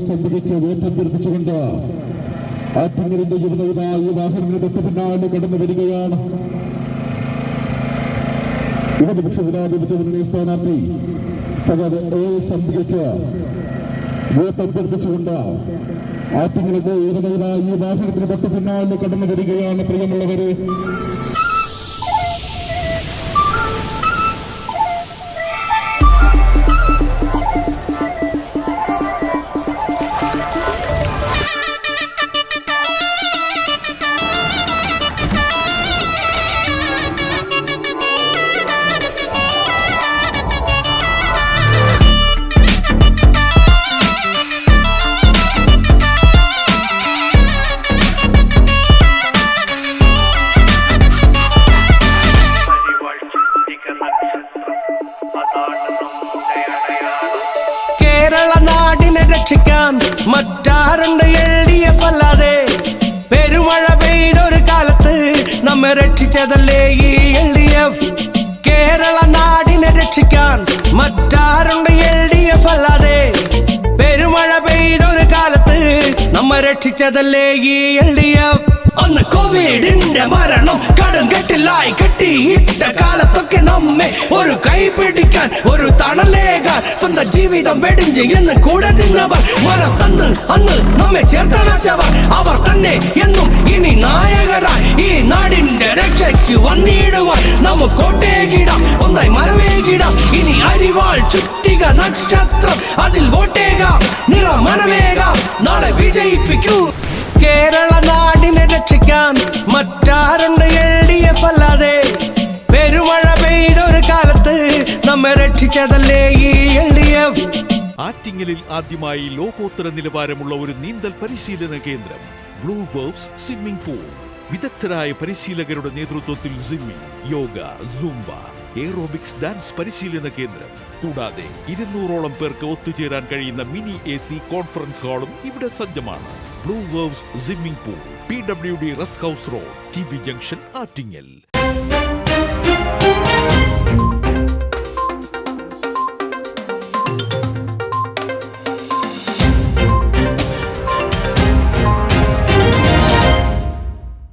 സമിതിക്ക് വേട്ടപ്പെടുത്തിച്ചുകൊണ്ട് ആറ്റിങ്ങലിന്റെ യുവതയുമായി വാഹനത്തിന് തൊട്ട് പിന്നാലെ കടന്നു വരികയാണ്. ഇടതുപക്ഷ ജനാധിപത്യ മുന്നണി സ്ഥാനാർത്ഥി സമിതിക്ക് വേട്ടപ്പെടുത്തിച്ചുകൊണ്ട് ആറ്റിങ്ങലിന്റെ യുവതയുമായി വാഹനത്തിന് തൊട്ട് പിന്നാലെ കടന്നു വരികയാണ്. പ്രിയമുള്ളവരെ, കേരള നാടിനെ രക്ഷിക്കാൻ മറ്റാരുണ്ട് LDF അല്ലാതെ? പെരുമഴ പെയ്തൊരു കാലത്ത് നമ്മെ രക്ഷിച്ചതല്ലേ ഈ LDF. കേരള നാടിനെ രക്ഷിക്കാൻ മറ്റാരുണ്ട് LDF അല്ലാതെ? പെരുമഴ പെയ്തൊരു കാലത്ത് നമ്മെ രക്ഷിച്ചതല്ലേ ഈ LDF. അന്ന് കോവിഡിന്റെ മരണം കടുംകെട്ടിലായി കെട്ടിയിട്ട കാലത്തൊക്കെ നമ്മെ ഒരു കൈ പിടിക്കാൻ, ഒരു തണലേകാൻ, സ്വന്തം ജീവിതം വെടിഞ്ഞ് എന്ന് കൂടെ നിന്നവർ, മനം തന്ന് അന്ന് നമ്മെ ചേർത്തണച്ചവർ, അവർ തന്നെ എന്നും ഇനി നായകരായി ഈ നാടിന്റെ രക്ഷയ്ക്ക് വന്നിടുവാൻ നമുക്ക് കോട്ടേകിടാം, ഒന്നായി മരവേകിടാം. ഇനി അരിവാൾ ചുറ്റിക നക്ഷത്രം, അതിൽ വോട്ടേകാം, നിറ മനമേകാം, നാളെ വിജയിപ്പിക്കൂ. കേരള നാടിനെ രക്ഷിക്കാൻ മറ്റാരുണ്ട് LDF അല്ലാതെ? പെരുമഴ പെയ്തൊരു കാലത്ത് നമ്മെ രക്ഷിച്ചതല്ലേ ഈ LDF. ആറ്റിങ്ങലിൽ ആദ്യമായി ലോകോത്തര നിലവാരമുള്ള ഒരു നീന്തൽ പരിശീലന കേന്ദ്രം, ബ്ലൂ വേവ്സ് സ്വിമ്മിംഗ് പൂൾ. വിദഗ്ധരായ പരിശീലകരുടെ നേതൃത്വത്തിൽ swimming, yoga, Zumba, aerobics, dance പരിശീലന കേന്ദ്രം. കൂടാതെ 200ഓളം പേർക്ക് ഒത്തുചേരാൻ കഴിയുന്ന മിനി AC കോൺഫറൻസ് ഹാളും ഇവിടെ സജ്ജമാണ്. Blue waves swimming pool, PWD rest house road, TB junction, Attingal.